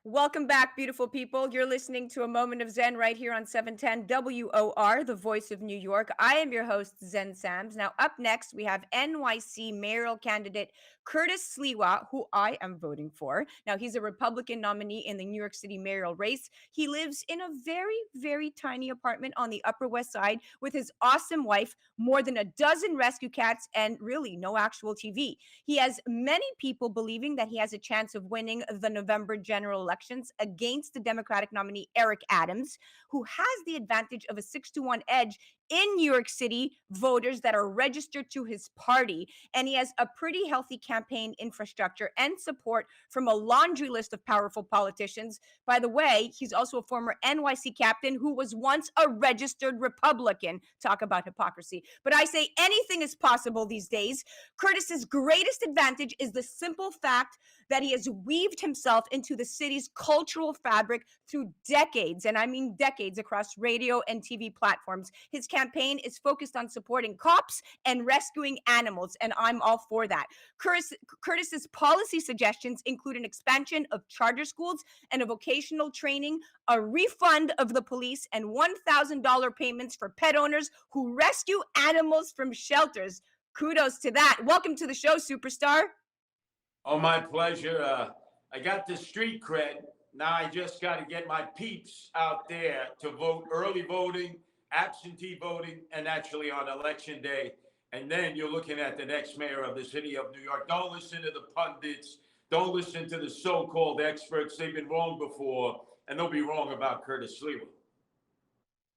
Welcome back, beautiful people. You're listening to A Moment of Zen right here on 710 WOR, the voice of New York. I am your host, Zen Sams. Now, up next, we have NYC mayoral candidate Curtis Sliwa, who I am voting for. Now, he's a Republican nominee in the New York City mayoral race. He lives in a very, very tiny apartment on the Upper West Side with his awesome wife, more than a dozen rescue cats, and really no actual TV. He has many people believing that he has a chance of winning the November general elections against the Democratic nominee Eric Adams, who has the advantage of a 6-1 edge in New York City voters that are registered to his party. And he has a pretty healthy campaign infrastructure and support from a laundry list of powerful politicians. By the way, he's also a former NYC captain who was once a registered Republican. Talk about hypocrisy. But I say anything is possible these days. Curtis's greatest advantage is the simple fact that he has weaved himself into the city's cultural fabric through decades, and I mean decades, across radio and TV platforms. His campaign is focused on supporting cops and rescuing animals, and I'm all for that. Curtis's policy suggestions include an expansion of charter schools and a vocational training, a refund of the police, and $1,000 payments for pet owners who rescue animals from shelters. Kudos to that. Welcome to the show, superstar. Oh, my pleasure. I got the street cred. Now I just got to get my peeps out there to vote, early voting, absentee voting, and actually on election day. And then you're looking at the next mayor of the city of New York. Don't listen to the pundits. Don't listen to the so-called experts. They've been wrong before, and they'll be wrong about Curtis Sliwa.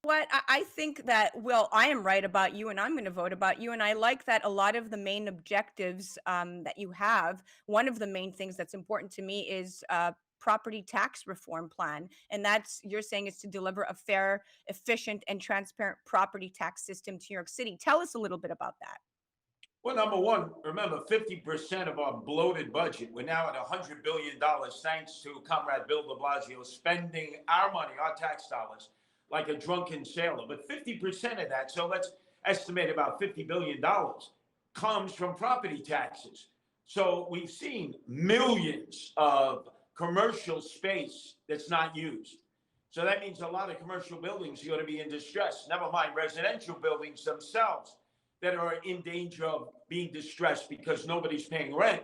What I think that, well, I am right about you, and I'm going to vote about you. And I like that a lot of the main objectives that you have. One of the main things that's important to me is property tax reform plan, and that's, you're saying, is to deliver a fair, efficient, and transparent property tax system to New York City. Tell us a little bit about that. Well, number one, remember 50% of our bloated budget. We're now at $100 billion thanks to Comrade Bill de Blasio spending our money, our tax dollars, like a drunken sailor. But 50% of that, so let's estimate about $50 billion, comes from property taxes. So we've seen millions of commercial space that's not used. So that means a lot of commercial buildings are going to be in distress, never mind residential buildings themselves that are in danger of being distressed because nobody's paying rent.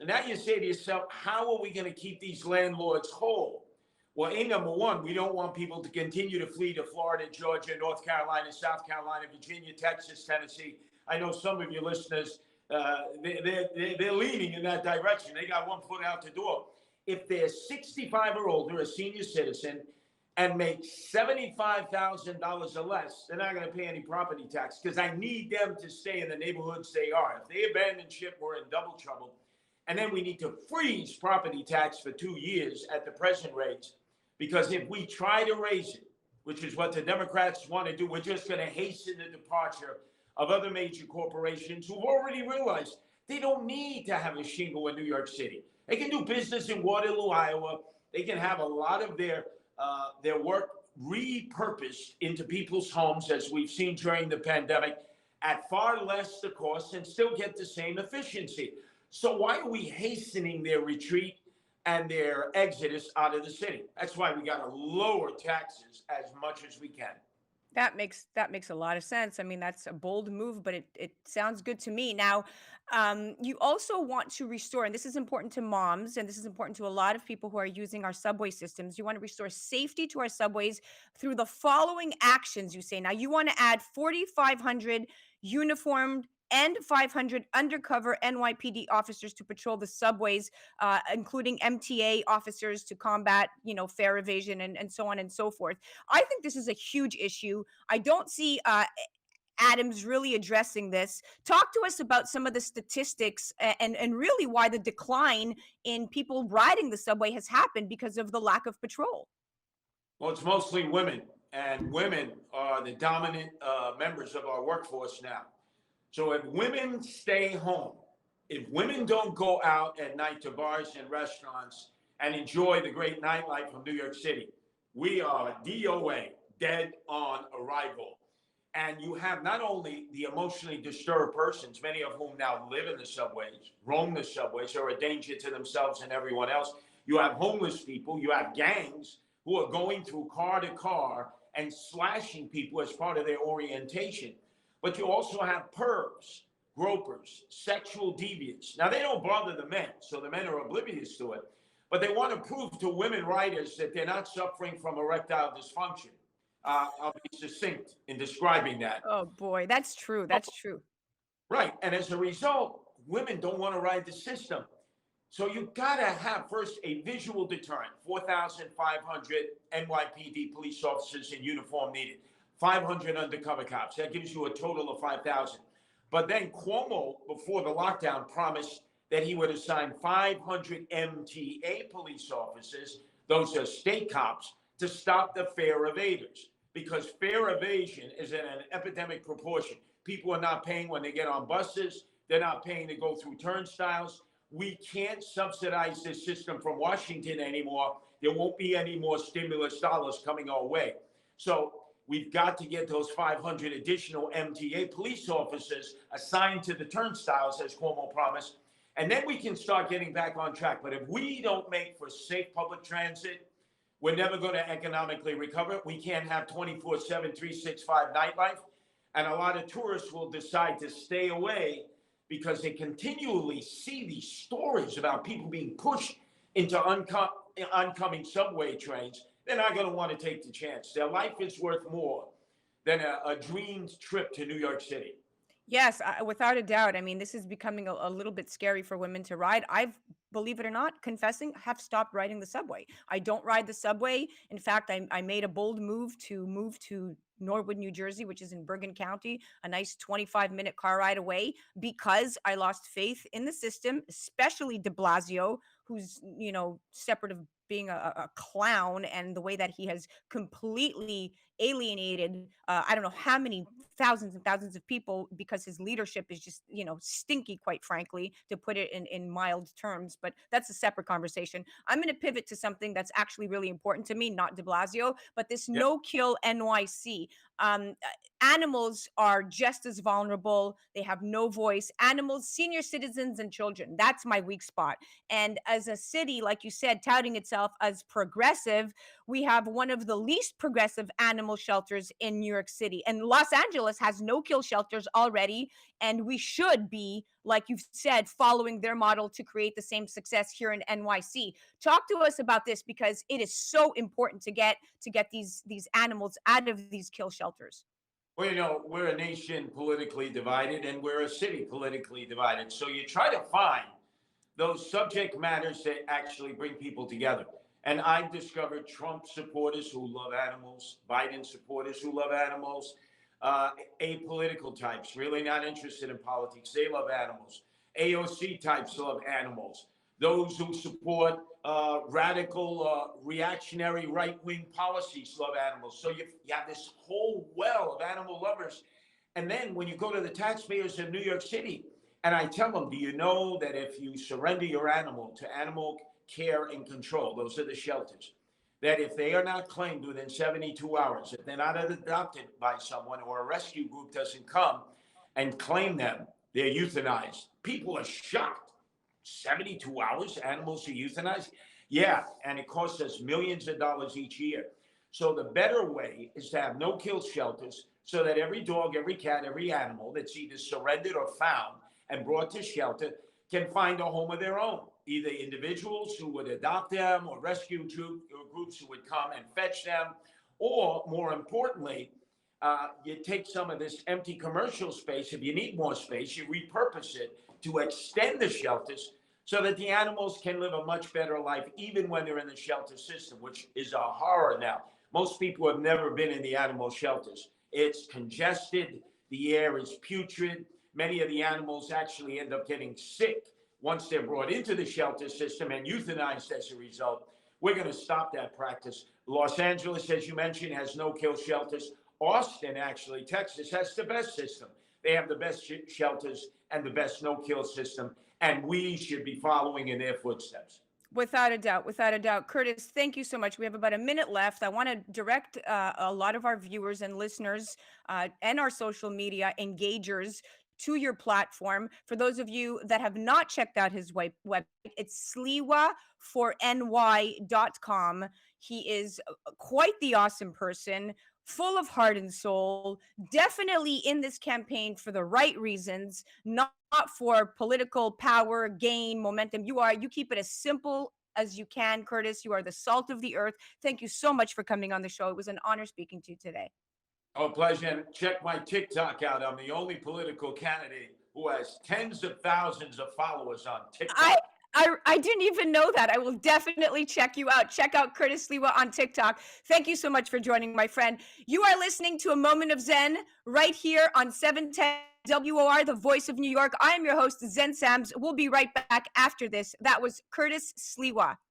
And now you say to yourself, how are we going to keep these landlords whole? Well, number one, we don't want people to continue to flee to Florida, Georgia, North Carolina, South Carolina, Virginia, Texas, Tennessee. I know some of your listeners, they're leaning in that direction. They got one foot out the door. If they're 65 or older, a senior citizen, and make $75,000 or less, they're not going to pay any property tax because I need them to stay in the neighborhoods they are. If they abandon ship, we're in double trouble. And then we need to freeze property tax for 2 years at the present rates, because if we try to raise it, which is what the Democrats want to do, we're just going to hasten the departure of other major corporations who've already realized they don't need to have a shingle in New York City. They can do business in Waterloo, Iowa. They can have a lot of their work repurposed into people's homes, as we've seen during the pandemic, at far less the cost and still get the same efficiency. So why are we hastening their retreat and their exodus out of the city? That's why we got to lower taxes as much as we can. That makes a lot of sense. I mean, that's a bold move, but it sounds good to me. Now, you also want to restore, and this is important to moms, and this is important to a lot of people who are using our subway systems. You want to restore safety to our subways through the following actions, you say. Now, you want to add 4,500 uniformed and 500 undercover NYPD officers to patrol the subways, including MTA officers to combat, fare evasion and so on and so forth. I think this is a huge issue. I don't see Adams really addressing this. Talk to us about some of the statistics and really why the decline in people riding the subway has happened because of the lack of patrol. Well, it's mostly women, and women are the dominant members of our workforce now. So if women stay home, if women don't go out at night to bars and restaurants and enjoy the great nightlife of New York City, we are DOA, dead on arrival. And you have not only the emotionally disturbed persons, many of whom now live in the subways, roam the subways, are a danger to themselves and everyone else. You have homeless people. You have gangs who are going through car to car and slashing people as part of their orientation. But you also have pervs, gropers, sexual deviants. Now, they don't bother the men, so the men are oblivious to it. But they want to prove to women writers that they're not suffering from erectile dysfunction. I'll be succinct in describing that. Oh boy, that's true. That's true. Right. And as a result, women don't want to ride the system. So you got to have first a visual deterrent. 4,500 NYPD police officers in uniform needed, 500 undercover cops. That gives you a total of 5,000. But then Cuomo, before the lockdown, promised that he would assign 500 MTA police officers, those are state cops, to stop the fare evaders. Because fare evasion is in an epidemic proportion. People are not paying when they get on buses. They're not paying to go through turnstiles. We can't subsidize this system from Washington anymore. There won't be any more stimulus dollars coming our way. So we've got to get those 500 additional MTA police officers assigned to the turnstiles, as Cuomo promised. And then we can start getting back on track. But if we don't make for safe public transit, we're never going to economically recover. We can't have 24/7, 365 nightlife. And a lot of tourists will decide to stay away because they continually see these stories about people being pushed into oncoming subway trains. They're not going to want to take the chance. Their life is worth more than a dreamed trip to New York City. Yes, without a doubt. I mean, this is becoming a little bit scary for women to ride. I've, believe it or not, confessing, have stopped riding the subway. I don't ride the subway. In fact, I made a bold move to Norwood, New Jersey, which is in Bergen County, a nice 25-minute car ride away, because I lost faith in the system, especially de Blasio, who's, separate of being a clown, and the way that he has completely alienated, I don't know how many thousands and thousands of people, because his leadership is just, stinky, quite frankly, to put it in mild terms. But that's a separate conversation. I'm going to pivot to something that's actually really important to me, not de Blasio, but this Yeah. no kill NYC. Animals are just as vulnerable. They have no voice. Animals, senior citizens, and children. That's my weak spot. And as a city, like you said, touting itself as progressive, we have one of the least progressive animal shelters in New York City. And Los Angeles has no kill shelters already. And we should be, like you've said, following their model to create the same success here in NYC. Talk to us about this, because it is so important to get these animals out of these kill shelters. Well, we're a nation politically divided and we're a city politically divided. So you try to find those subject matters that actually bring people together. And I've discovered Trump supporters who love animals, Biden supporters who love animals, apolitical types, really not interested in politics. They love animals. AOC types love animals. Those who support radical, reactionary right-wing policies love animals. So you have this whole well of animal lovers. And then when you go to the taxpayers of New York City, and I tell them, do you know that if you surrender your animal to animal care and control, those are the shelters, that if they are not claimed within 72 hours, if they're not adopted by someone or a rescue group doesn't come and claim them, they're euthanized. People are shocked. 72 hours, animals are euthanized? Yeah, and it costs us millions of dollars each year. So the better way is to have no-kill shelters so that every dog, every cat, every animal that's either surrendered or found and brought to shelter can find a home of their own. Either individuals who would adopt them or rescue groups who would come and fetch them, or more importantly, you take some of this empty commercial space. If you need more space, you repurpose it to extend the shelters so that the animals can live a much better life, even when they're in the shelter system, which is a horror now. Most people have never been in the animal shelters. It's congested. The air is putrid. Many of the animals actually end up getting sick once they're brought into the shelter system and euthanized as a result. We're going to stop that practice. Los Angeles, as you mentioned, has no-kill shelters. Austin, actually, Texas, has the best system. They have the best shelters and the best no-kill system, and we should be following in their footsteps. Without a doubt, without a doubt. Curtis, thank you so much. We have about a minute left. I want to direct a lot of our viewers and listeners and our social media engagers to your platform. For those of you that have not checked out his website, it's sliwa4ny.com. He is quite the awesome person, full of heart and soul, definitely in this campaign for the right reasons, not for political power, gain, momentum. You keep it as simple as you can, Curtis. You are the salt of the earth. Thank you so much for coming on the show. It was an honor speaking to you today. Oh, pleasure. And check my TikTok out. I'm the only political candidate who has tens of thousands of followers on TikTok. I didn't even know that. I will definitely check you out. Check out Curtis Sliwa on TikTok. Thank you so much for joining, my friend. You are listening to A Moment of Zen right here on 710 WOR, the voice of New York. I am your host, Zen Sams. We'll be right back after this. That was Curtis Sliwa.